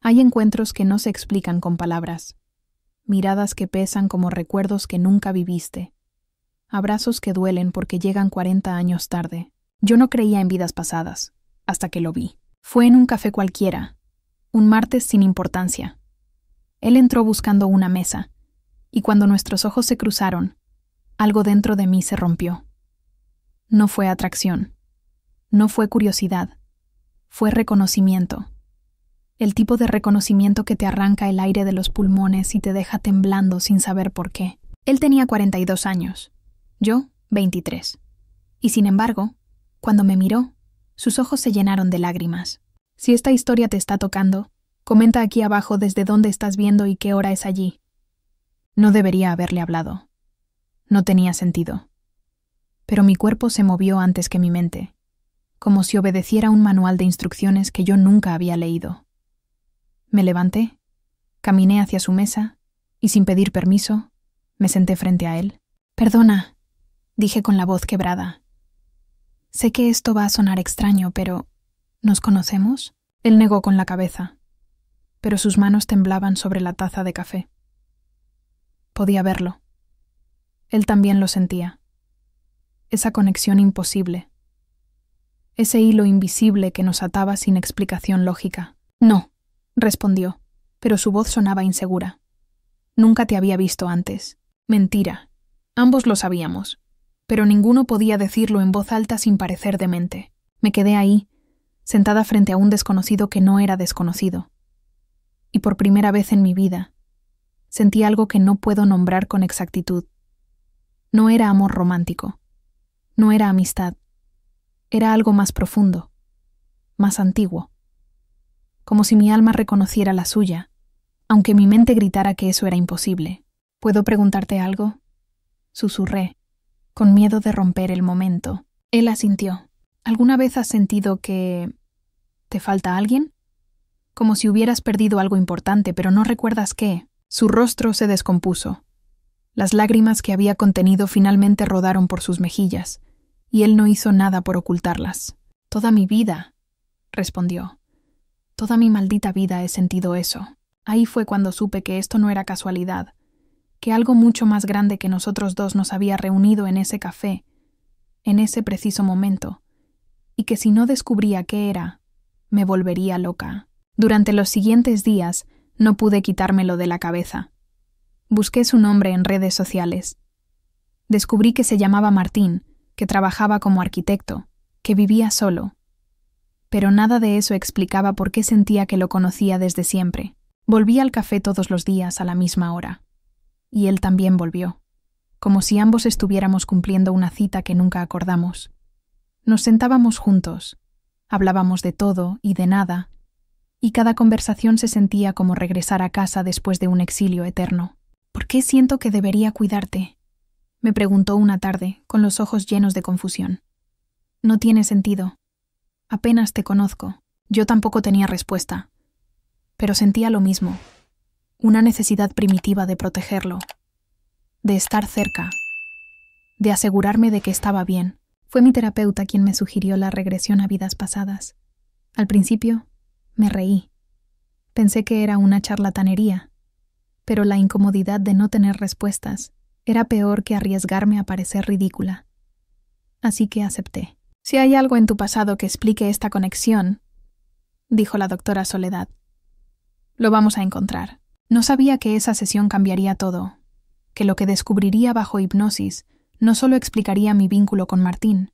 Hay encuentros que no se explican con palabras, miradas que pesan como recuerdos que nunca viviste, abrazos que duelen porque llegan 40 años tarde. Yo no creía en vidas pasadas, hasta que lo vi. Fue en un café cualquiera, un martes sin importancia. Él entró buscando una mesa, y cuando nuestros ojos se cruzaron, algo dentro de mí se rompió. No fue atracción, no fue curiosidad, fue reconocimiento. El tipo de reconocimiento que te arranca el aire de los pulmones y te deja temblando sin saber por qué. Él tenía 42 años, yo 23. Y sin embargo, cuando me miró, sus ojos se llenaron de lágrimas. Si esta historia te está tocando, comenta aquí abajo desde dónde estás viendo y qué hora es allí. No debería haberle hablado. No tenía sentido. Pero mi cuerpo se movió antes que mi mente, como si obedeciera un manual de instrucciones que yo nunca había leído. Me levanté, caminé hacia su mesa y, sin pedir permiso, me senté frente a él. «Perdona», dije con la voz quebrada. «Sé que esto va a sonar extraño, pero ¿nos conocemos?» Él negó con la cabeza, pero sus manos temblaban sobre la taza de café. Podía verlo. Él también lo sentía. Esa conexión imposible. Ese hilo invisible que nos ataba sin explicación lógica. «No», respondió, pero su voz sonaba insegura. «Nunca te había visto antes». Mentira. Ambos lo sabíamos, pero ninguno podía decirlo en voz alta sin parecer demente. Me quedé ahí, sentada frente a un desconocido que no era desconocido. Y por primera vez en mi vida, sentí algo que no puedo nombrar con exactitud. No era amor romántico. No era amistad. Era algo más profundo, más antiguo. Como si mi alma reconociera la suya, aunque mi mente gritara que eso era imposible. «¿Puedo preguntarte algo?», susurré, con miedo de romper el momento. Él asintió. «¿Alguna vez has sentido que te falta alguien? Como si hubieras perdido algo importante, pero no recuerdas qué». Su rostro se descompuso. Las lágrimas que había contenido finalmente rodaron por sus mejillas, y él no hizo nada por ocultarlas. «Toda mi vida», respondió. «Toda mi maldita vida he sentido eso». Ahí fue cuando supe que esto no era casualidad, que algo mucho más grande que nosotros dos nos había reunido en ese café, en ese preciso momento, y que si no descubría qué era, me volvería loca. Durante los siguientes días no pude quitármelo de la cabeza. Busqué su nombre en redes sociales. Descubrí que se llamaba Martín, que trabajaba como arquitecto, que vivía solo. Pero nada de eso explicaba por qué sentía que lo conocía desde siempre. Volví al café todos los días a la misma hora. Y él también volvió, como si ambos estuviéramos cumpliendo una cita que nunca acordamos. Nos sentábamos juntos, hablábamos de todo y de nada, y cada conversación se sentía como regresar a casa después de un exilio eterno. «¿Por qué siento que debería cuidarte?», me preguntó una tarde, con los ojos llenos de confusión. «No tiene sentido. Apenas te conozco». Yo tampoco tenía respuesta, pero sentía lo mismo, una necesidad primitiva de protegerlo, de estar cerca, de asegurarme de que estaba bien. Fue mi terapeuta quien me sugirió la regresión a vidas pasadas. Al principio, me reí. Pensé que era una charlatanería, pero la incomodidad de no tener respuestas era peor que arriesgarme a parecer ridícula. Así que acepté. «Si hay algo en tu pasado que explique esta conexión», dijo la doctora Soledad, «lo vamos a encontrar». No sabía que esa sesión cambiaría todo, que lo que descubriría bajo hipnosis no solo explicaría mi vínculo con Martín,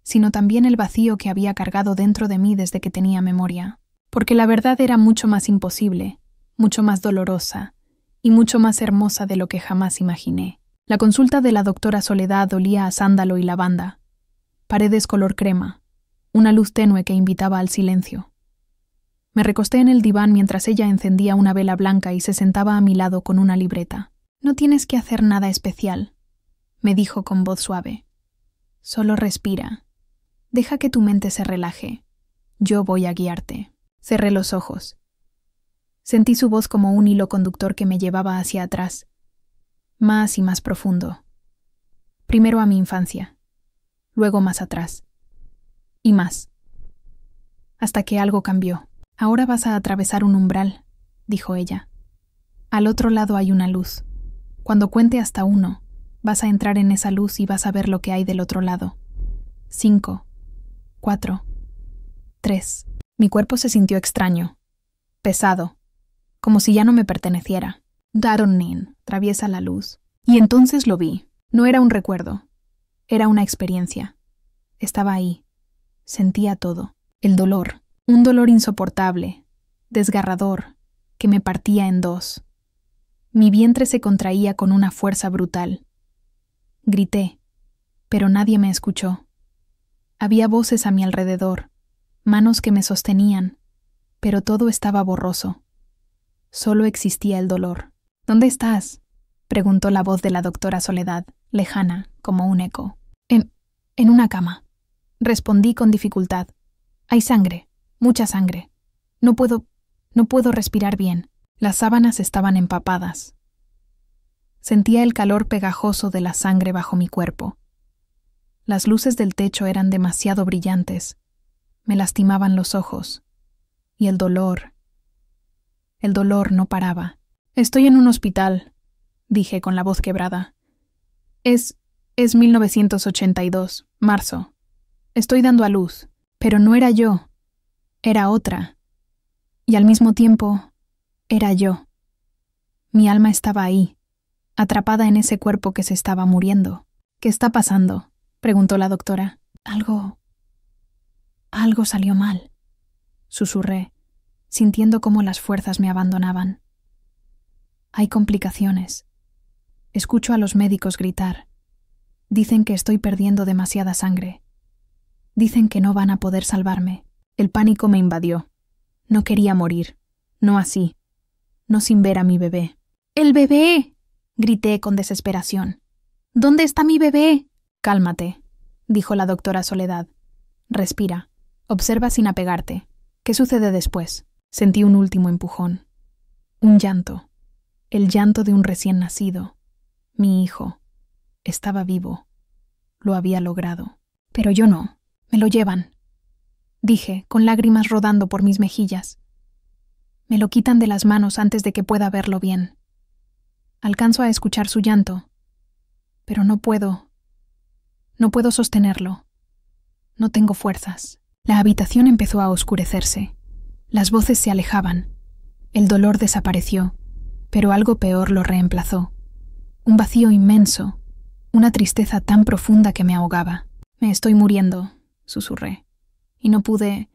sino también el vacío que había cargado dentro de mí desde que tenía memoria. Porque la verdad era mucho más imposible, mucho más dolorosa y mucho más hermosa de lo que jamás imaginé. La consulta de la doctora Soledad olía a sándalo y lavanda, paredes color crema, una luz tenue que invitaba al silencio. Me recosté en el diván mientras ella encendía una vela blanca y se sentaba a mi lado con una libreta. «No tienes que hacer nada especial», me dijo con voz suave. «Solo respira. Deja que tu mente se relaje. Yo voy a guiarte». Cerré los ojos. Sentí su voz como un hilo conductor que me llevaba hacia atrás, más y más profundo. Primero a mi infancia, luego más atrás, y más, hasta que algo cambió. «Ahora vas a atravesar un umbral», dijo ella. Al otro lado hay una luz. Cuando cuente hasta 1, vas a entrar en esa luz y vas a ver lo que hay del otro lado. 5, 4, 3. Mi cuerpo se sintió extraño, pesado, como si ya no me perteneciera. Daronin atraviesa la luz. Y entonces lo vi. No era un recuerdo. Era una experiencia. Estaba ahí. Sentía todo. El dolor. Un dolor insoportable, desgarrador, que me partía en 2. Mi vientre se contraía con una fuerza brutal. Grité, pero nadie me escuchó. Había voces a mi alrededor, manos que me sostenían, pero todo estaba borroso. Solo existía el dolor. ¿Dónde estás?, preguntó la voz de la doctora Soledad, lejana, como un eco. En una cama. Respondí con dificultad. Hay sangre, mucha sangre. No puedo respirar bien. Las sábanas estaban empapadas. Sentía el calor pegajoso de la sangre bajo mi cuerpo. Las luces del techo eran demasiado brillantes. Me lastimaban los ojos. Y el dolor no paraba. Estoy en un hospital, dije con la voz quebrada. Es 1982, marzo. Estoy dando a luz, pero no era yo. Era otra. Y al mismo tiempo, era yo. Mi alma estaba ahí, atrapada en ese cuerpo que se estaba muriendo. ¿Qué está pasando?, preguntó la doctora. Algo salió mal, susurré, sintiendo cómo las fuerzas me abandonaban. Hay complicaciones. Escucho a los médicos gritar. Dicen que estoy perdiendo demasiada sangre. Dicen que no van a poder salvarme. El pánico me invadió. No quería morir. No así. No sin ver a mi bebé. ¡El bebé!, grité con desesperación. ¿Dónde está mi bebé? Cálmate, dijo la doctora Soledad. Respira. Observa sin apegarte. ¿Qué sucede después? Sentí un último empujón. Un llanto. El llanto de un recién nacido. Mi hijo. Estaba vivo. Lo había logrado. Pero yo no. Me lo llevan, dije, con lágrimas rodando por mis mejillas. Me lo quitan de las manos antes de que pueda verlo bien. Alcanzo a escuchar su llanto, pero no puedo sostenerlo. No tengo fuerzas. La habitación empezó a oscurecerse. Las voces se alejaban. El dolor desapareció, pero algo peor lo reemplazó. Un vacío inmenso, una tristeza tan profunda que me ahogaba. Me estoy muriendo, susurré, y no pude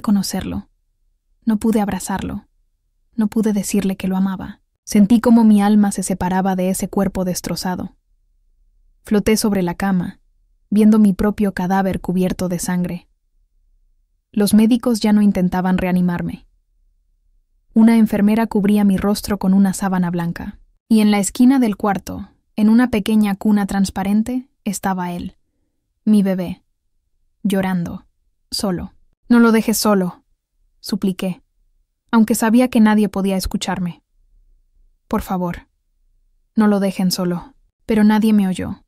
conocerlo. No pude abrazarlo. No pude decirle que lo amaba. Sentí como mi alma se separaba de ese cuerpo destrozado. Floté sobre la cama, viendo mi propio cadáver cubierto de sangre. Los médicos ya no intentaban reanimarme. Una enfermera cubría mi rostro con una sábana blanca, y en la esquina del cuarto, en una pequeña cuna transparente, estaba él, mi bebé, llorando, solo. «No lo dejes solo», supliqué, aunque sabía que nadie podía escucharme. «Por favor, no lo dejen solo». Pero nadie me oyó.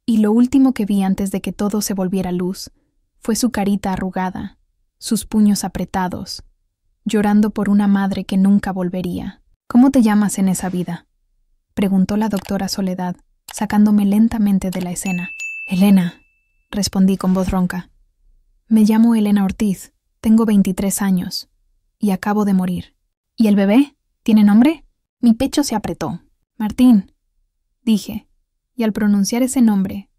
Y lo último que vi antes de que todo se volviera luz fue su carita arrugada, sus puños apretados, llorando por una madre que nunca volvería. «¿Cómo te llamas en esa vida?», preguntó la doctora Soledad, sacándome lentamente de la escena. «Elena», respondí con voz ronca. «Me llamo Elena Ortiz, tengo 23 años, y acabo de morir». «¿Y el bebé? ¿Tiene nombre?». Mi pecho se apretó. «Martín», dije, y al pronunciar ese nombre,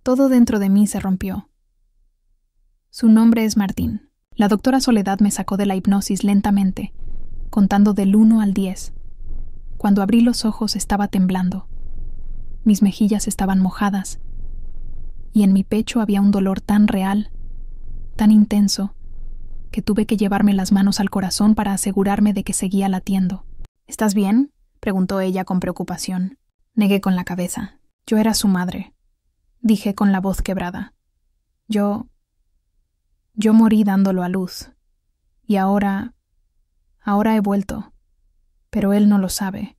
todo dentro de mí se rompió. «Su nombre es Martín». La doctora Soledad me sacó de la hipnosis lentamente, contando del 1 al 10. Cuando abrí los ojos estaba temblando. Mis mejillas estaban mojadas, y en mi pecho había un dolor tan real, tan intenso, que tuve que llevarme las manos al corazón para asegurarme de que seguía latiendo. «¿Estás bien?», preguntó ella con preocupación. Negué con la cabeza. «Yo era su madre», dije con la voz quebrada. Yo morí dándolo a luz. Y ahora he vuelto. Pero él no lo sabe.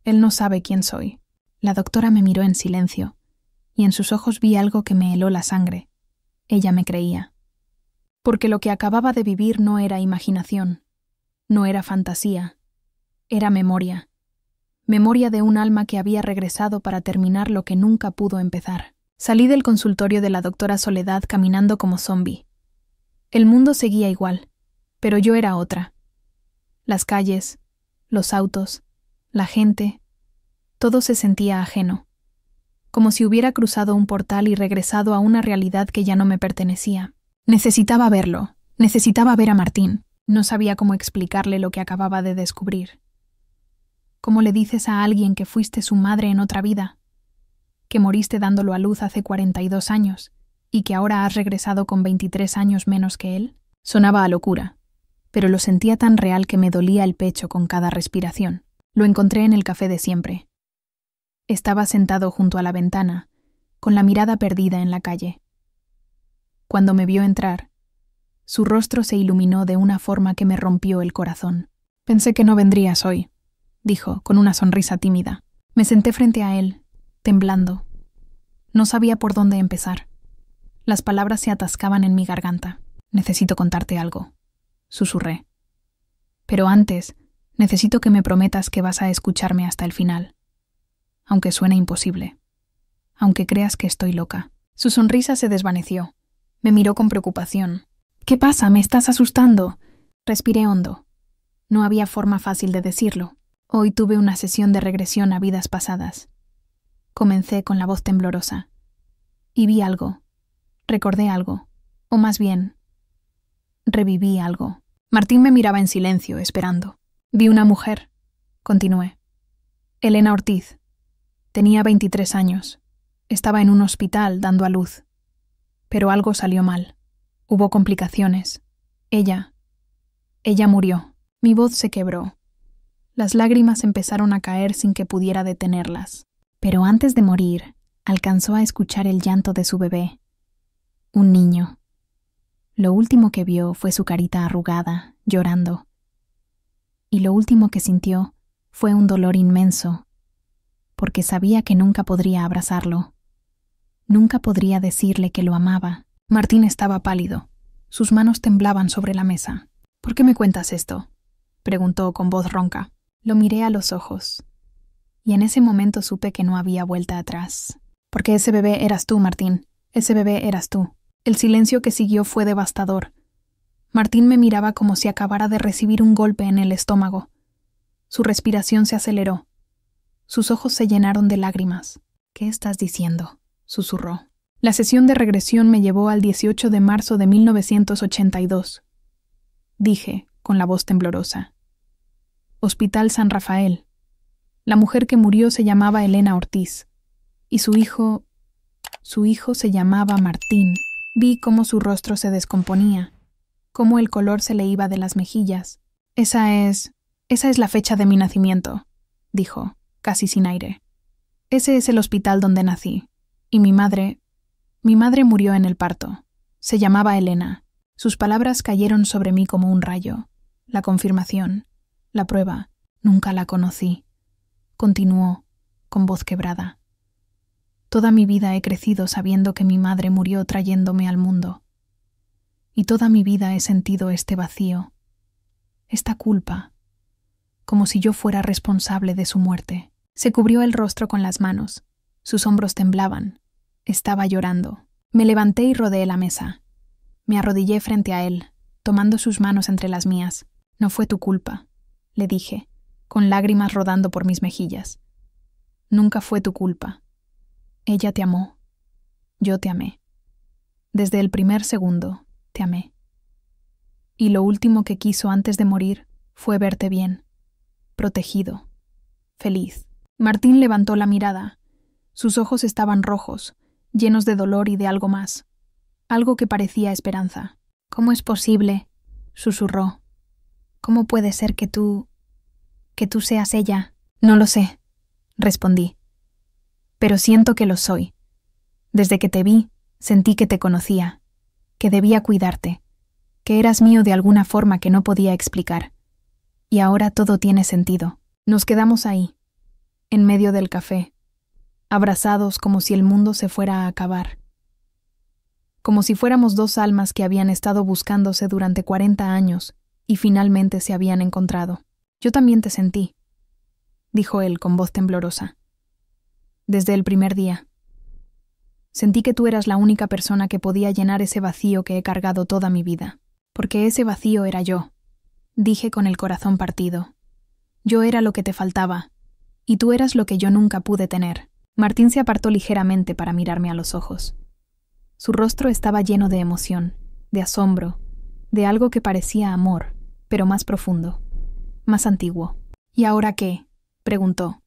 Él no sabe quién soy». La doctora me miró en silencio, y en sus ojos vi algo que me heló la sangre. Ella me creía. Porque lo que acababa de vivir no era imaginación. No era fantasía, era memoria. Memoria de un alma que había regresado para terminar lo que nunca pudo empezar. Salí del consultorio de la doctora Soledad caminando como zombi. El mundo seguía igual, pero yo era otra. Las calles, los autos, la gente, todo se sentía ajeno, como si hubiera cruzado un portal y regresado a una realidad que ya no me pertenecía. Necesitaba verlo, necesitaba ver a Martín. No sabía cómo explicarle lo que acababa de descubrir. ¿Cómo le dices a alguien que fuiste su madre en otra vida? Que moriste dándolo a luz hace 42 años y que ahora has regresado con 23 años menos que él? Sonaba a locura, pero lo sentía tan real que me dolía el pecho con cada respiración. Lo encontré en el café de siempre. Estaba sentado junto a la ventana, con la mirada perdida en la calle. Cuando me vio entrar, su rostro se iluminó de una forma que me rompió el corazón. «Pensé que no vendrías hoy», dijo, con una sonrisa tímida. Me senté frente a él, temblando. No sabía por dónde empezar. Las palabras se atascaban en mi garganta. «Necesito contarte algo», susurré. «Pero antes, necesito que me prometas que vas a escucharme hasta el final. Aunque suene imposible. Aunque creas que estoy loca». Su sonrisa se desvaneció. Me miró con preocupación. «¿Qué pasa? ¿Me estás asustando?» Respiré hondo. No había forma fácil de decirlo. Hoy tuve una sesión de regresión a vidas pasadas. Comencé con la voz temblorosa. Y vi algo. Recordé algo. O más bien, reviví algo. Martín me miraba en silencio, esperando. Vi una mujer. Continué. Elena Ortiz. Tenía 23 años. Estaba en un hospital dando a luz. Pero algo salió mal. Hubo complicaciones. Ella murió. Mi voz se quebró. Las lágrimas empezaron a caer sin que pudiera detenerlas. Pero antes de morir, alcanzó a escuchar el llanto de su bebé. Un niño. Lo último que vio fue su carita arrugada, llorando. Y lo último que sintió fue un dolor inmenso, porque sabía que nunca podría abrazarlo. Nunca podría decirle que lo amaba. Martín estaba pálido. Sus manos temblaban sobre la mesa. «¿Por qué me cuentas esto?», preguntó con voz ronca. Lo miré a los ojos, y en ese momento supe que no había vuelta atrás. «Porque ese bebé eras tú, Martín. Ese bebé eras tú». El silencio que siguió fue devastador. Martín me miraba como si acabara de recibir un golpe en el estómago. Su respiración se aceleró. Sus ojos se llenaron de lágrimas. «¿Qué estás diciendo?», susurró. La sesión de regresión me llevó al 18 de marzo de 1982. Dije, con la voz temblorosa. Hospital San Rafael. La mujer que murió se llamaba Elena Ortiz. Y su hijo se llamaba Martín. Vi cómo su rostro se descomponía, cómo el color se le iba de las mejillas. Esa es la fecha de mi nacimiento», dijo, casi sin aire. «Ese es el hospital donde nací. Y mi madre murió en el parto. Se llamaba Elena». Sus palabras cayeron sobre mí como un rayo. La confirmación, la prueba. «Nunca la conocí», continuó, con voz quebrada. «Toda mi vida he crecido sabiendo que mi madre murió trayéndome al mundo. Y toda mi vida he sentido este vacío, esta culpa, como si yo fuera responsable de su muerte». Se cubrió el rostro con las manos. Sus hombros temblaban. Estaba llorando. Me levanté y rodeé la mesa. Me arrodillé frente a él, tomando sus manos entre las mías. «No fue tu culpa», le dije, con lágrimas rodando por mis mejillas. «Nunca fue tu culpa. Ella te amó. Yo te amé. Desde el primer segundo te amé. Y lo último que quiso antes de morir fue verte bien, protegido, feliz». Martín levantó la mirada. Sus ojos estaban rojos, llenos de dolor y de algo más. Algo que parecía esperanza. «¿Cómo es posible?», susurró. «¿Cómo puede ser que tú seas ella?» «No lo sé», respondí. «Pero siento que lo soy. Desde que te vi, sentí que te conocía, que debía cuidarte, que eras mío de alguna forma que no podía explicar. Y ahora todo tiene sentido». Nos quedamos ahí, en medio del café, abrazados como si el mundo se fuera a acabar. Como si fuéramos dos almas que habían estado buscándose durante 40 años y finalmente se habían encontrado. Yo también te sentí, dijo él con voz temblorosa. Desde el primer día. Sentí que tú eras la única persona que podía llenar ese vacío que he cargado toda mi vida. Porque ese vacío era yo, dije con el corazón partido. Yo era lo que te faltaba, y tú eras lo que yo nunca pude tener. Martín se apartó ligeramente para mirarme a los ojos. Su rostro estaba lleno de emoción, de asombro, de algo que parecía amor, pero más profundo, más antiguo. ¿Y ahora qué?, preguntó.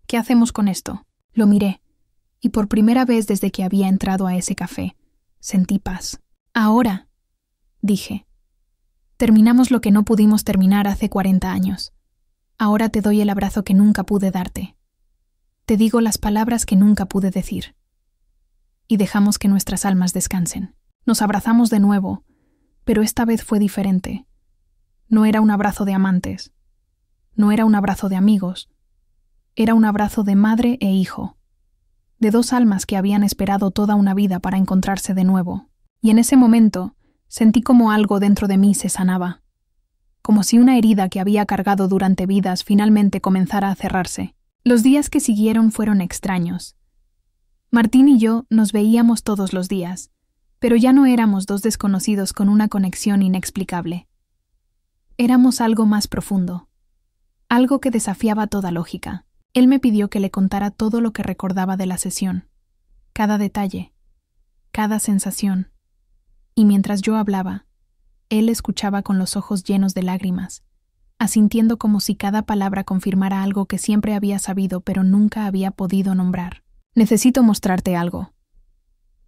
¿Qué hacemos con esto? Lo miré, y por primera vez desde que había entrado a ese café, sentí paz. Ahora, dije, terminamos lo que no pudimos terminar hace 40 años. Ahora te doy el abrazo que nunca pude darte. Te digo las palabras que nunca pude decir. Y dejamos que nuestras almas descansen. Nos abrazamos de nuevo, pero esta vez fue diferente. No era un abrazo de amantes. No era un abrazo de amigos. Era un abrazo de madre e hijo. De dos almas que habían esperado toda una vida para encontrarse de nuevo. Y en ese momento sentí como algo dentro de mí se sanaba. Como si una herida que había cargado durante vidas finalmente comenzara a cerrarse. Los días que siguieron fueron extraños. Martín y yo nos veíamos todos los días, pero ya no éramos dos desconocidos con una conexión inexplicable. Éramos algo más profundo, algo que desafiaba toda lógica. Él me pidió que le contara todo lo que recordaba de la sesión, cada detalle, cada sensación, y mientras yo hablaba, él escuchaba con los ojos llenos de lágrimas, asintiendo como si cada palabra confirmara algo que siempre había sabido pero nunca había podido nombrar. «Necesito mostrarte algo»,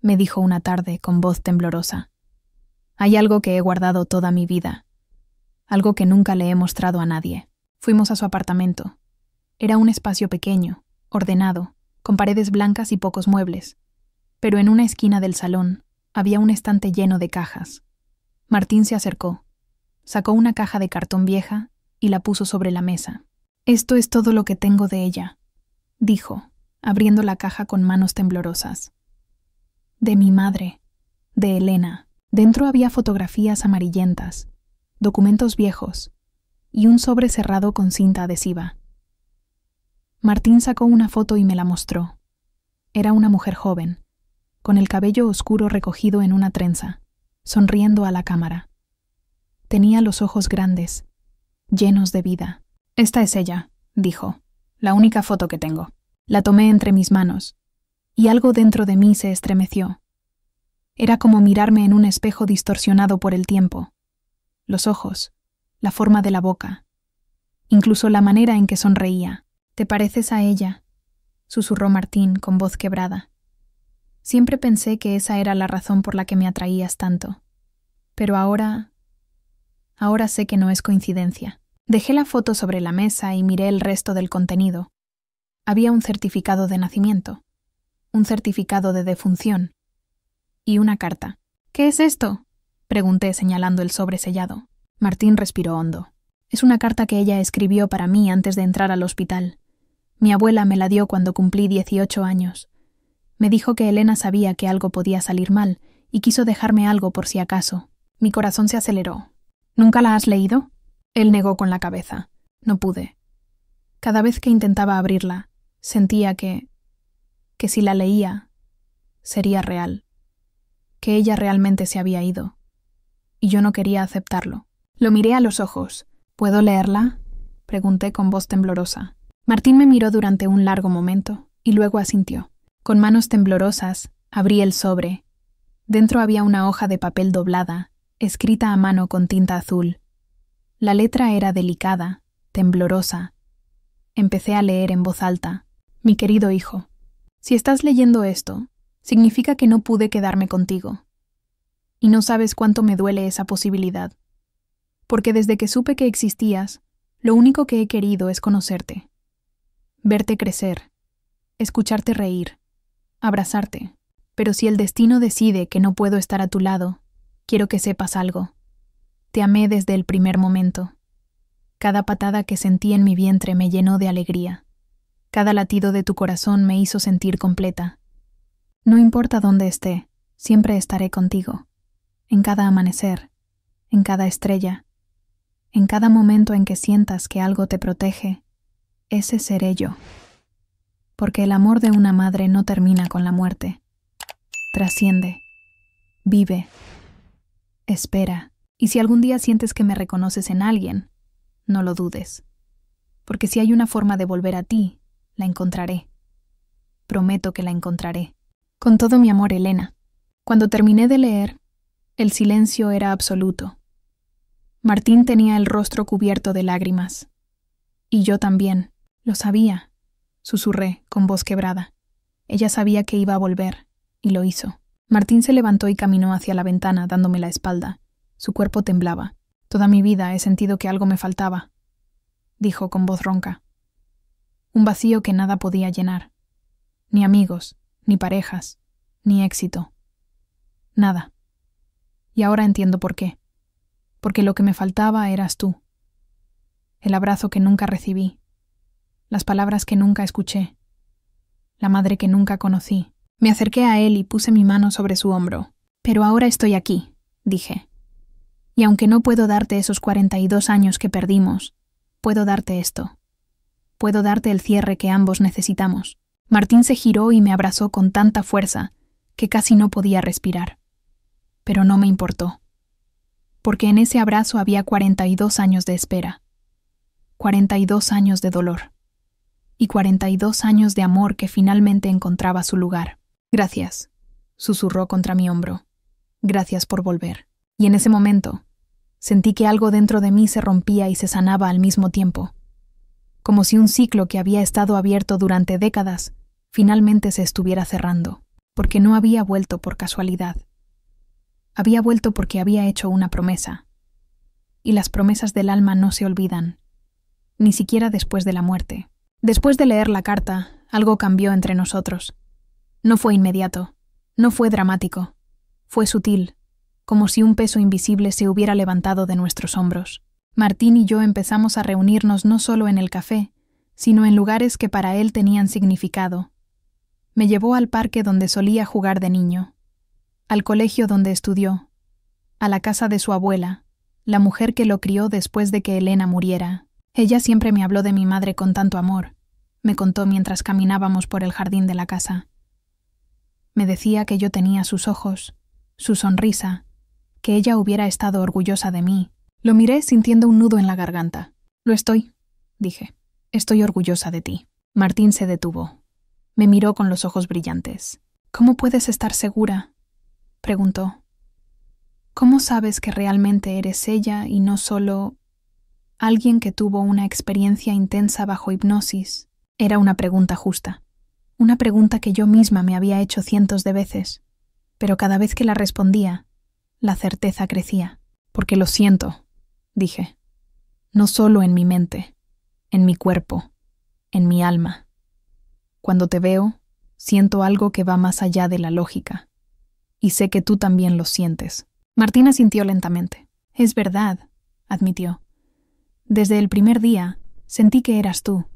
me dijo una tarde con voz temblorosa. «Hay algo que he guardado toda mi vida, algo que nunca le he mostrado a nadie». Fuimos a su apartamento. Era un espacio pequeño, ordenado, con paredes blancas y pocos muebles, pero en una esquina del salón había un estante lleno de cajas. Martín se acercó, sacó una caja de cartón vieja y la puso sobre la mesa. «Esto es todo lo que tengo de ella», dijo, abriendo la caja con manos temblorosas. «De mi madre, de Elena». Dentro había fotografías amarillentas, documentos viejos y un sobre cerrado con cinta adhesiva. Martín sacó una foto y me la mostró. Era una mujer joven, con el cabello oscuro recogido en una trenza, sonriendo a la cámara. Tenía los ojos grandes, llenos de vida. «Esta es ella», dijo, «la única foto que tengo». La tomé entre mis manos, y algo dentro de mí se estremeció. Era como mirarme en un espejo distorsionado por el tiempo. Los ojos, la forma de la boca, incluso la manera en que sonreía. «Te pareces a ella», susurró Martín con voz quebrada. «Siempre pensé que esa era la razón por la que me atraías tanto. Pero ahora sé que no es coincidencia». Dejé la foto sobre la mesa y miré el resto del contenido. Había un certificado de nacimiento, un certificado de defunción y una carta. «¿Qué es esto?», pregunté señalando el sobre sellado. Martín respiró hondo. «Es una carta que ella escribió para mí antes de entrar al hospital. Mi abuela me la dio cuando cumplí 18 años. Me dijo que Elena sabía que algo podía salir mal y quiso dejarme algo por si acaso». Mi corazón se aceleró. «¿Nunca la has leído?». Él negó con la cabeza. «No pude. Cada vez que intentaba abrirla, sentía que si la leía, sería real, que ella realmente se había ido, y yo no quería aceptarlo». Lo miré a los ojos. «¿Puedo leerla?», pregunté con voz temblorosa. Martín me miró durante un largo momento, y luego asintió. Con manos temblorosas, abrí el sobre. Dentro había una hoja de papel doblada, escrita a mano con tinta azul. La letra era delicada, temblorosa. Empecé a leer en voz alta. «Mi querido hijo, si estás leyendo esto, significa que no pude quedarme contigo. Y no sabes cuánto me duele esa posibilidad. Porque desde que supe que existías, lo único que he querido es conocerte. Verte crecer, escucharte reír, abrazarte. Pero si el destino decide que no puedo estar a tu lado, quiero que sepas algo. Te amé desde el primer momento. Cada patada que sentí en mi vientre me llenó de alegría. Cada latido de tu corazón me hizo sentir completa. No importa dónde esté, siempre estaré contigo. En cada amanecer, en cada estrella, En cada momento en que sientas que algo te protege, ese seré yo. Porque el amor de una madre no termina con la muerte. Trasciende, vive, espera. Y si algún día sientes que me reconoces en alguien, no lo dudes. Porque si hay una forma de volver a ti, la encontraré. Prometo que la encontraré. Con todo mi amor, Elena. Cuando terminé de leer, el silencio era absoluto. Martín tenía el rostro cubierto de lágrimas. Y yo también. Lo sabía, susurré con voz quebrada. Ella sabía que iba a volver, y lo hizo. Martín se levantó y caminó hacia la ventana, dándome la espalda. Su cuerpo temblaba. Toda mi vida he sentido que algo me faltaba, dijo con voz ronca. Un vacío que nada podía llenar. Ni amigos, ni parejas, ni éxito. Nada. Y ahora entiendo por qué. Porque lo que me faltaba eras tú. El abrazo que nunca recibí. Las palabras que nunca escuché. La madre que nunca conocí. Me acerqué a él y puse mi mano sobre su hombro. Pero ahora estoy aquí, dije. Y aunque no puedo darte esos 42 años que perdimos, puedo darte esto. Puedo darte el cierre que ambos necesitamos. Martín se giró y me abrazó con tanta fuerza que casi no podía respirar. Pero no me importó. Porque en ese abrazo había 42 años de espera. 42 años de dolor. Y 42 años de amor que finalmente encontraba su lugar. Gracias, susurró contra mi hombro. Gracias por volver. Y en ese momento, sentí que algo dentro de mí se rompía y se sanaba al mismo tiempo. Como si un ciclo que había estado abierto durante décadas finalmente se estuviera cerrando, porque no había vuelto por casualidad. Había vuelto porque había hecho una promesa. Y las promesas del alma no se olvidan, ni siquiera después de la muerte. Después de leer la carta, algo cambió entre nosotros. No fue inmediato, no fue dramático, fue sutil, como si un peso invisible se hubiera levantado de nuestros hombros. Martín y yo empezamos a reunirnos no solo en el café, sino en lugares que para él tenían significado. Me llevó al parque donde solía jugar de niño, al colegio donde estudió, a la casa de su abuela, la mujer que lo crió después de que Elena muriera. Ella siempre me habló de mi madre con tanto amor, me contó mientras caminábamos por el jardín de la casa. Me decía que yo tenía sus ojos, su sonrisa, que ella hubiera estado orgullosa de mí. Lo miré sintiendo un nudo en la garganta. Lo estoy, dije. Estoy orgullosa de ti. Martín se detuvo. Me miró con los ojos brillantes. ¿Cómo puedes estar segura?, preguntó. ¿Cómo sabes que realmente eres ella y no solo alguien que tuvo una experiencia intensa bajo hipnosis? Era una pregunta justa. Una pregunta que yo misma me había hecho cientos de veces. Pero cada vez que la respondía, la certeza crecía. Porque lo siento, dije. No solo en mi mente, en mi cuerpo, en mi alma. Cuando te veo, siento algo que va más allá de la lógica. Y sé que tú también lo sientes. Martín asintió lentamente. Es verdad, admitió. Desde el primer día, sentí que eras tú.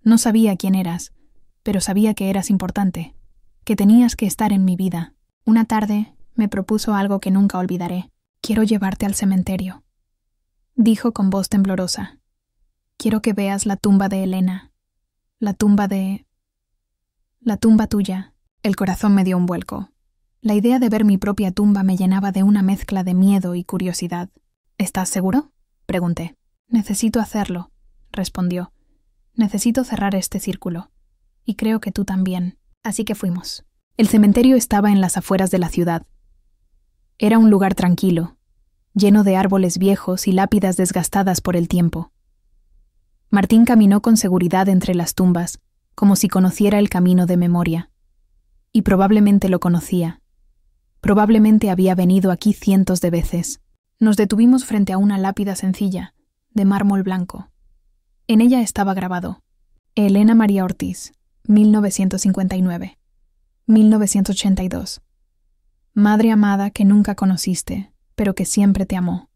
No sabía quién eras, pero sabía que eras importante, que tenías que estar en mi vida. Una tarde me propuso algo que nunca olvidaré. Quiero llevarte al cementerio, dijo con voz temblorosa. Quiero que veas la tumba de Elena, la tumba tuya. El corazón me dio un vuelco. La idea de ver mi propia tumba me llenaba de una mezcla de miedo y curiosidad. ¿Estás seguro?, pregunté. Necesito hacerlo, respondió. Necesito cerrar este círculo. Y creo que tú también. Así que fuimos. El cementerio estaba en las afueras de la ciudad. Era un lugar tranquilo, lleno de árboles viejos y lápidas desgastadas por el tiempo. Martín caminó con seguridad entre las tumbas, como si conociera el camino de memoria. Y probablemente lo conocía. Probablemente había venido aquí cientos de veces. Nos detuvimos frente a una lápida sencilla, de mármol blanco. En ella estaba grabado: Elena María Ortiz, 1959. 1982. Madre amada que nunca conociste, pero que siempre te amó.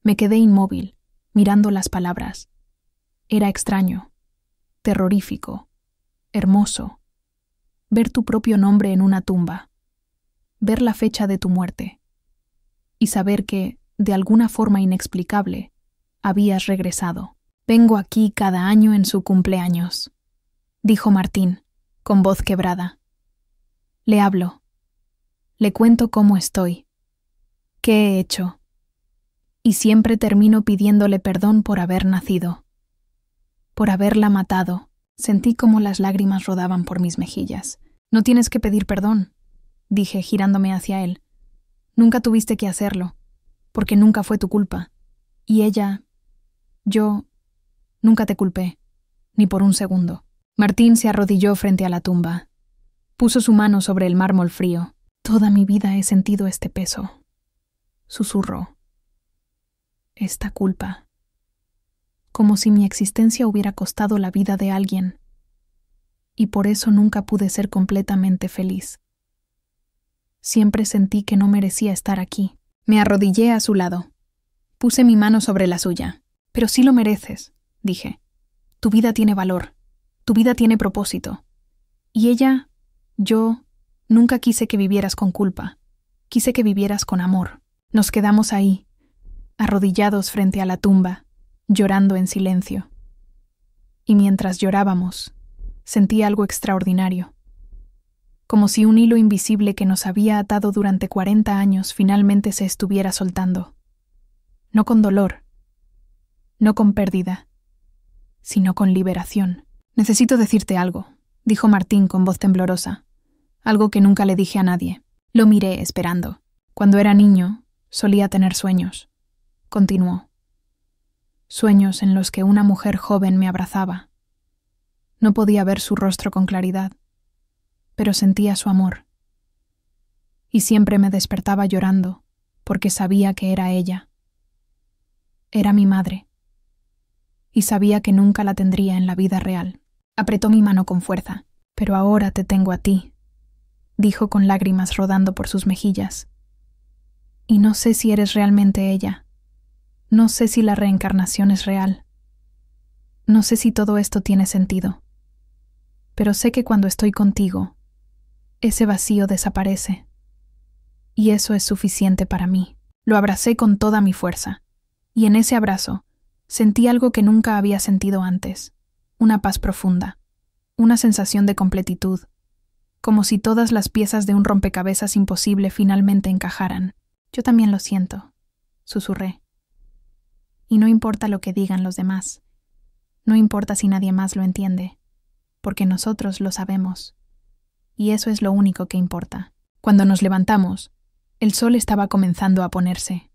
Me quedé inmóvil, mirando las palabras. Era extraño, terrorífico, hermoso. Ver tu propio nombre en una tumba. Ver la fecha de tu muerte. Y saber que, de alguna forma inexplicable, Habías regresado. Vengo aquí cada año en su cumpleaños, dijo Martín, con voz quebrada. Le hablo. Le cuento cómo estoy. ¿Qué he hecho? Y siempre termino pidiéndole perdón por haber nacido. Por haberla matado. Sentí como las lágrimas rodaban por mis mejillas. No tienes que pedir perdón, dije girándome hacia él. Nunca tuviste que hacerlo, porque nunca fue tu culpa. Y yo, nunca te culpé, ni por un segundo. Martín se arrodilló frente a la tumba. Puso su mano sobre el mármol frío. Toda mi vida he sentido este peso. Susurró. Esta culpa. Como si mi existencia hubiera costado la vida de alguien. Y por eso nunca pude ser completamente feliz. Siempre sentí que no merecía estar aquí. Me arrodillé a su lado. Puse mi mano sobre la suya. Pero sí lo mereces, dije. Tu vida tiene valor. Tu vida tiene propósito. Y yo, nunca quise que vivieras con culpa. Quise que vivieras con amor. Nos quedamos ahí, arrodillados frente a la tumba, llorando en silencio. Y mientras llorábamos, sentí algo extraordinario. Como si un hilo invisible que nos había atado durante 40 años finalmente se estuviera soltando. No con dolor, no con pérdida, sino con liberación. Necesito decirte algo, dijo Martín con voz temblorosa, algo que nunca le dije a nadie. Lo miré esperando. Cuando era niño, solía tener sueños, continuó. Sueños en los que una mujer joven me abrazaba. No podía ver su rostro con claridad, pero sentía su amor. Y siempre me despertaba llorando, porque sabía que era ella. Era mi madre. Y sabía que nunca la tendría en la vida real. Apretó mi mano con fuerza. Pero ahora te tengo a ti, dijo con lágrimas rodando por sus mejillas. Y no sé si eres realmente ella. No sé si la reencarnación es real. No sé si todo esto tiene sentido. Pero sé que cuando estoy contigo, ese vacío desaparece. Y eso es suficiente para mí. Lo abracé con toda mi fuerza. Y en ese abrazo, sentí algo que nunca había sentido antes. Una paz profunda. Una sensación de completitud. Como si todas las piezas de un rompecabezas imposible finalmente encajaran. Yo también lo siento, susurré. Y no importa lo que digan los demás. No importa si nadie más lo entiende. Porque nosotros lo sabemos. Y eso es lo único que importa. Cuando nos levantamos, el sol estaba comenzando a ponerse.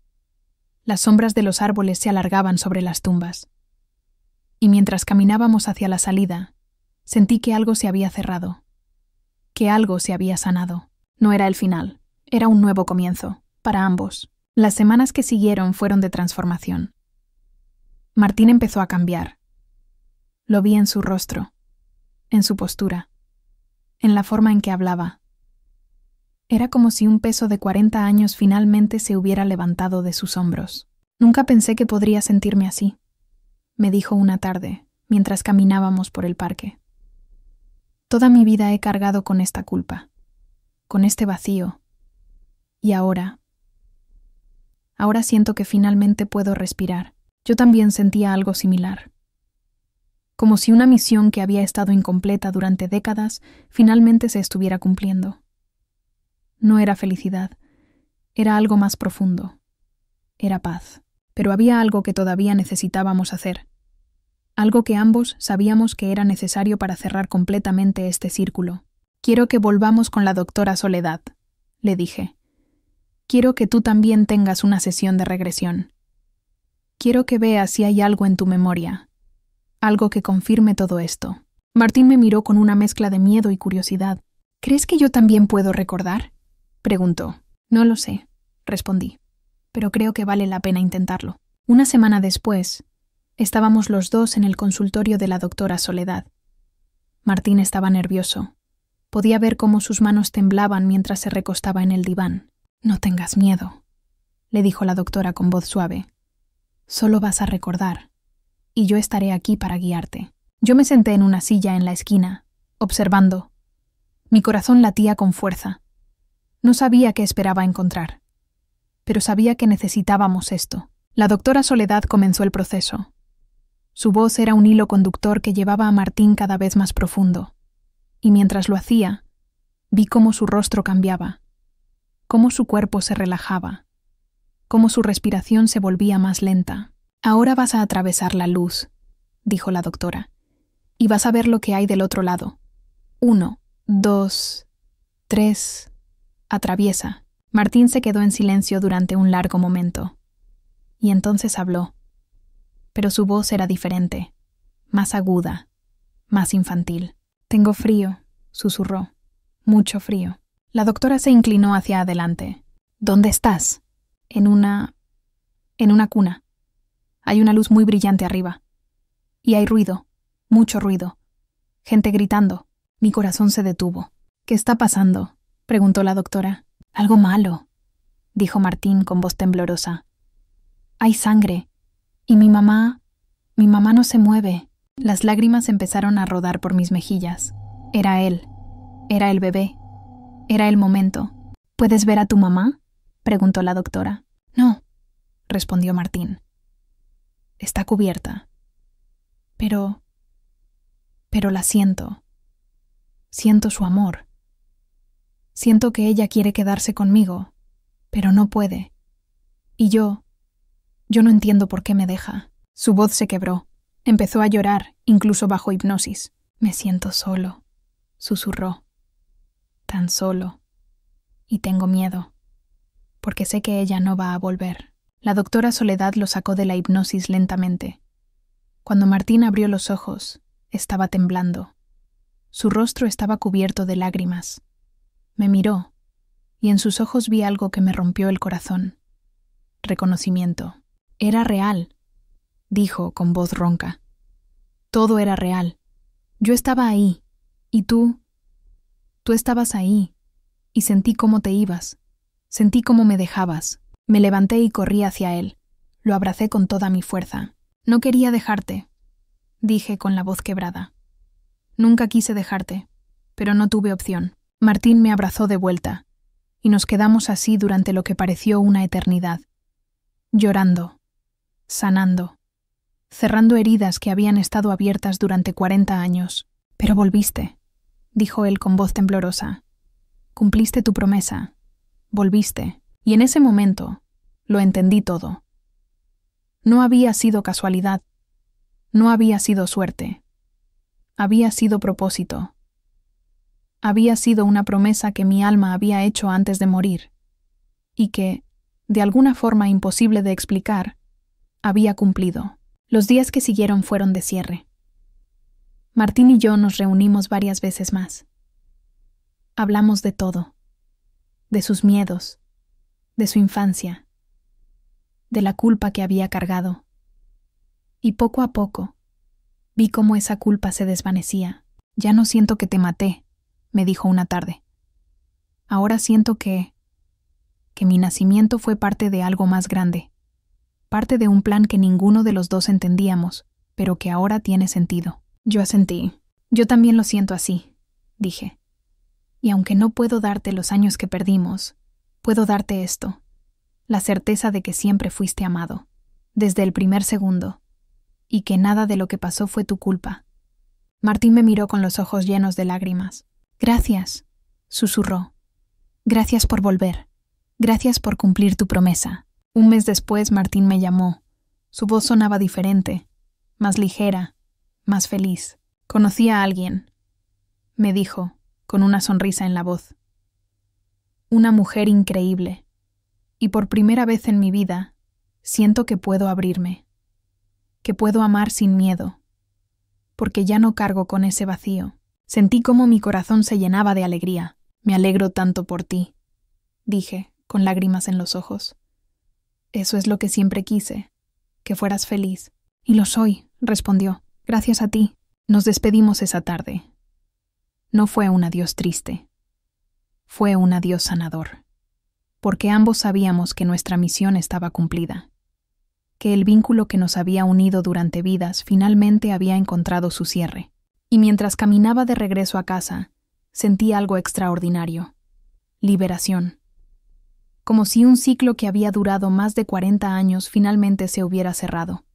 Las sombras de los árboles se alargaban sobre las tumbas. Y mientras caminábamos hacia la salida, sentí que algo se había cerrado. Que algo se había sanado. No era el final. Era un nuevo comienzo. Para ambos. Las semanas que siguieron fueron de transformación. Martín empezó a cambiar. Lo vi en su rostro, en su postura, en la forma en que hablaba. Era como si un peso de 40 años finalmente se hubiera levantado de sus hombros. Nunca pensé que podría sentirme así, me dijo una tarde, mientras caminábamos por el parque. Toda mi vida he cargado con esta culpa, con este vacío, y ahora siento que finalmente puedo respirar. Yo también sentía algo similar. Como si una misión que había estado incompleta durante décadas finalmente se estuviera cumpliendo. No era felicidad, era algo más profundo. Era paz. Pero había algo que todavía necesitábamos hacer. Algo que ambos sabíamos que era necesario para cerrar completamente este círculo. Quiero que volvamos con la doctora Soledad, le dije. Quiero que tú también tengas una sesión de regresión. Quiero que veas si hay algo en tu memoria. Algo que confirme todo esto. Martín me miró con una mezcla de miedo y curiosidad. ¿Crees que yo también puedo recordar?, preguntó. No lo sé, respondí, pero creo que vale la pena intentarlo. Una semana después, estábamos los dos en el consultorio de la doctora Soledad. Martín estaba nervioso. Podía ver cómo sus manos temblaban mientras se recostaba en el diván. No tengas miedo, le dijo la doctora con voz suave. Solo vas a recordar, y yo estaré aquí para guiarte. Yo me senté en una silla en la esquina, observando. Mi corazón latía con fuerza. No sabía qué esperaba encontrar, pero sabía que necesitábamos esto. La doctora Soledad comenzó el proceso. Su voz era un hilo conductor que llevaba a Martín cada vez más profundo. Y mientras lo hacía, vi cómo su rostro cambiaba, cómo su cuerpo se relajaba, cómo su respiración se volvía más lenta. «Ahora vas a atravesar la luz», dijo la doctora, «y vas a ver lo que hay del otro lado. 1, 2, 3, atraviesa». Martín se quedó en silencio durante un largo momento. Y entonces habló. Pero su voz era diferente, más aguda, más infantil. «Tengo frío», susurró. «Mucho frío». La doctora se inclinó hacia adelante. «¿Dónde estás?» En una cuna. Hay una luz muy brillante arriba. Y hay ruido, mucho ruido. Gente gritando». Mi corazón se detuvo. «¿Qué está pasando?», preguntó la doctora. «Algo malo», dijo Martín con voz temblorosa. «Hay sangre. Y mi mamá no se mueve». Las lágrimas empezaron a rodar por mis mejillas. Era él. Era el bebé. Era el momento. «¿Puedes ver a tu mamá?», preguntó la doctora. «No», respondió Martín. «Está cubierta. Pero la siento. Siento su amor. Siento que ella quiere quedarse conmigo, pero no puede. Y yo no entiendo por qué me deja». Su voz se quebró. Empezó a llorar, incluso bajo hipnosis. «Me siento solo», susurró. «Tan solo. Y tengo miedo, porque sé que ella no va a volver». La doctora Soledad lo sacó de la hipnosis lentamente. Cuando Martín abrió los ojos, estaba temblando. Su rostro estaba cubierto de lágrimas. Me miró, y en sus ojos vi algo que me rompió el corazón. Reconocimiento. «Era real», dijo con voz ronca. «Todo era real. Yo estaba ahí, y tú estabas ahí, y sentí cómo te ibas. Sentí cómo me dejabas». Me levanté y corrí hacia él. Lo abracé con toda mi fuerza. «No quería dejarte», dije con la voz quebrada. «Nunca quise dejarte, pero no tuve opción». Martín me abrazó de vuelta, y nos quedamos así durante lo que pareció una eternidad, llorando, sanando, cerrando heridas que habían estado abiertas durante 40 años. «Pero volviste», dijo él con voz temblorosa. «Cumpliste tu promesa. Volviste». Y en ese momento lo entendí todo. No había sido casualidad. No había sido suerte. Había sido propósito. Había sido una promesa que mi alma había hecho antes de morir, y que, de alguna forma imposible de explicar, había cumplido. Los días que siguieron fueron de cierre. Martín y yo nos reunimos varias veces más. Hablamos de todo, de sus miedos, de su infancia, de la culpa que había cargado. Y poco a poco, vi cómo esa culpa se desvanecía. «Ya no siento que te maté», me dijo una tarde. «Ahora siento que mi nacimiento fue parte de algo más grande, parte de un plan que ninguno de los dos entendíamos, pero que ahora tiene sentido». Yo asentí. «Yo también lo siento así», dije. «Y aunque no puedo darte los años que perdimos, puedo darte esto, la certeza de que siempre fuiste amado, desde el primer segundo, y que nada de lo que pasó fue tu culpa». Martín me miró con los ojos llenos de lágrimas. «Gracias», susurró. «Gracias por volver. Gracias por cumplir tu promesa». Un mes después Martín me llamó. Su voz sonaba diferente, más ligera, más feliz. «Conocí a alguien», me dijo, con una sonrisa en la voz. «Una mujer increíble. Y por primera vez en mi vida, siento que puedo abrirme, que puedo amar sin miedo, porque ya no cargo con ese vacío». Sentí cómo mi corazón se llenaba de alegría. «Me alegro tanto por ti», dije, con lágrimas en los ojos. «Eso es lo que siempre quise, que fueras feliz». «Y lo soy», respondió. «Gracias a ti». Nos despedimos esa tarde. No fue un adiós triste. Fue un adiós sanador. Porque ambos sabíamos que nuestra misión estaba cumplida, que el vínculo que nos había unido durante vidas finalmente había encontrado su cierre. Y mientras caminaba de regreso a casa, sentí algo extraordinario. Liberación. como si un ciclo que había durado más de 40 años finalmente se hubiera cerrado.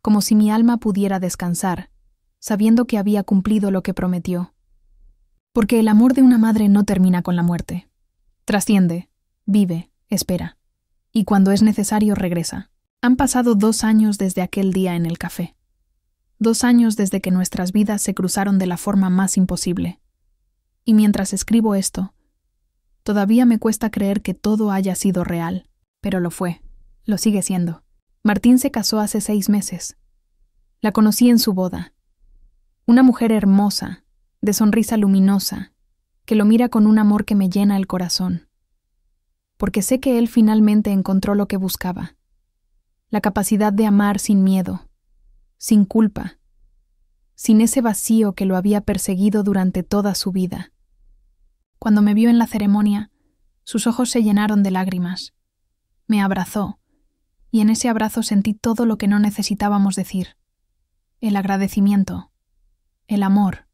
Como si mi alma pudiera descansar, sabiendo que había cumplido lo que prometió. Porque el amor de una madre no termina con la muerte. Trasciende, vive, espera. Y cuando es necesario regresa. Han pasado 2 años desde aquel día en el café. 2 años desde que nuestras vidas se cruzaron de la forma más imposible. Y mientras escribo esto, todavía me cuesta creer que todo haya sido real, pero lo fue, lo sigue siendo. Martín se casó hace 6 meses. La conocí en su boda. Una mujer hermosa, de sonrisa luminosa, que lo mira con un amor que me llena el corazón. Porque sé que él finalmente encontró lo que buscaba. La capacidad de amar sin miedo, sin culpa, sin ese vacío que lo había perseguido durante toda su vida. Cuando me vio en la ceremonia, sus ojos se llenaron de lágrimas. Me abrazó, y en ese abrazo sentí todo lo que no necesitábamos decir. El agradecimiento, el amor,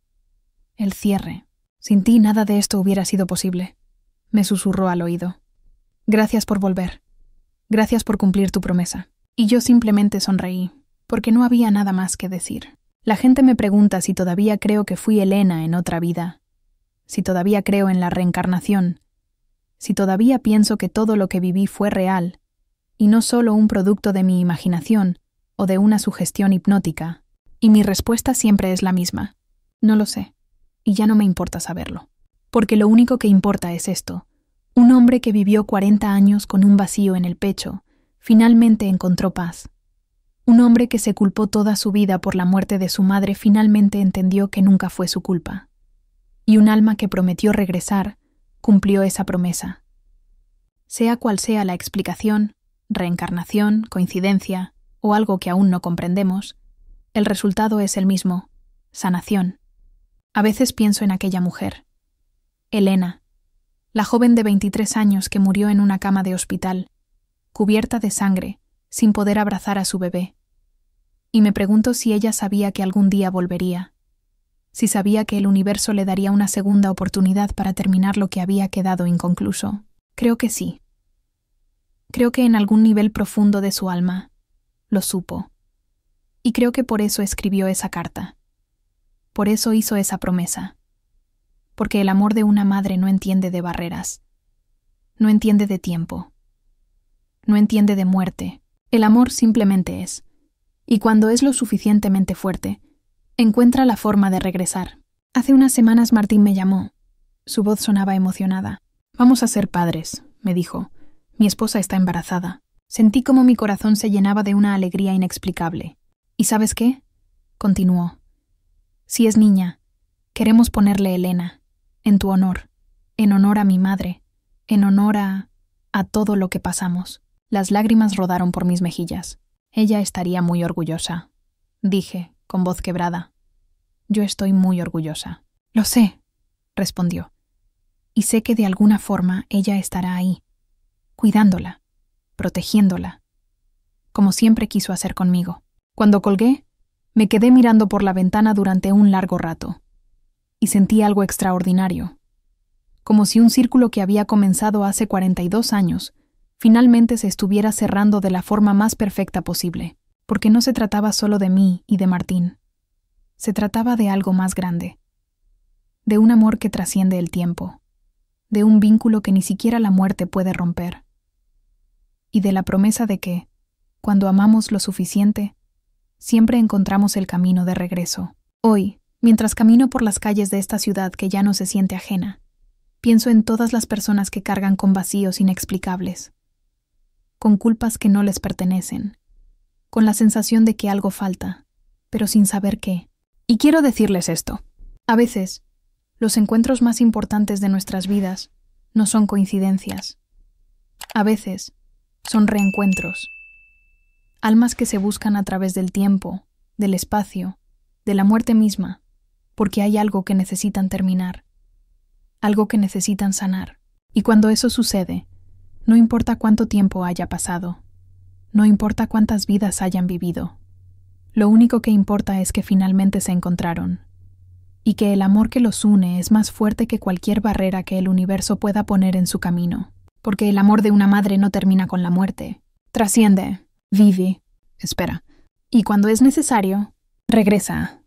el cierre. Sin ti nada de esto hubiera sido posible, me susurró al oído. Gracias por volver. Gracias por cumplir tu promesa. Y yo simplemente sonreí, porque no había nada más que decir. La gente me pregunta si todavía creo que fui Elena en otra vida, si todavía creo en la reencarnación, si todavía pienso que todo lo que viví fue real, y no solo un producto de mi imaginación o de una sugestión hipnótica. Y mi respuesta siempre es la misma. No lo sé, y ya no me importa saberlo. Porque lo único que importa es esto. Un hombre que vivió 40 años con un vacío en el pecho, finalmente encontró paz. Un hombre que se culpó toda su vida por la muerte de su madre finalmente entendió que nunca fue su culpa. Y un alma que prometió regresar, cumplió esa promesa. Sea cual sea la explicación, reencarnación, coincidencia o algo que aún no comprendemos, el resultado es el mismo: sanación. A veces pienso en aquella mujer, Elena, la joven de 23 años que murió en una cama de hospital, cubierta de sangre, sin poder abrazar a su bebé. Y me pregunto si ella sabía que algún día volvería, si sabía que el universo le daría una segunda oportunidad para terminar lo que había quedado inconcluso. Creo que sí. Creo que en algún nivel profundo de su alma lo supo. Y creo que por eso escribió esa carta. Por eso hizo esa promesa. Porque el amor de una madre no entiende de barreras. No entiende de tiempo. No entiende de muerte. El amor simplemente es. Y cuando es lo suficientemente fuerte, encuentra la forma de regresar. Hace unas semanas Martín me llamó. Su voz sonaba emocionada. Vamos a ser padres, me dijo. Mi esposa está embarazada. Sentí como mi corazón se llenaba de una alegría inexplicable. ¿Y sabes qué? Continuó. Si es niña, queremos ponerle Elena, en tu honor, en honor a mi madre, en honor a todo lo que pasamos. Las lágrimas rodaron por mis mejillas. Ella estaría muy orgullosa, dije, con voz quebrada. Yo estoy muy orgullosa. Lo sé, respondió. Y sé que de alguna forma ella estará ahí, cuidándola, protegiéndola, como siempre quiso hacer conmigo. Cuando colgué, me quedé mirando por la ventana durante un largo rato, y sentí algo extraordinario, como si un círculo que había comenzado hace 42 años finalmente se estuviera cerrando de la forma más perfecta posible, porque no se trataba solo de mí y de Martín. Se trataba de algo más grande, de un amor que trasciende el tiempo, de un vínculo que ni siquiera la muerte puede romper, y de la promesa de que, cuando amamos lo suficiente, siempre encontramos el camino de regreso. Hoy, mientras camino por las calles de esta ciudad que ya no se siente ajena, pienso en todas las personas que cargan con vacíos inexplicables, con culpas que no les pertenecen, con la sensación de que algo falta, pero sin saber qué. Y quiero decirles esto. A veces, los encuentros más importantes de nuestras vidas no son coincidencias. A veces, son reencuentros. Almas que se buscan a través del tiempo, del espacio, de la muerte misma, porque hay algo que necesitan terminar, algo que necesitan sanar. Y cuando eso sucede, no importa cuánto tiempo haya pasado, no importa cuántas vidas hayan vivido, lo único que importa es que finalmente se encontraron, y que el amor que los une es más fuerte que cualquier barrera que el universo pueda poner en su camino. porque el amor de una madre no termina con la muerte. Trasciende, vive, espera. Y cuando es necesario, regresa.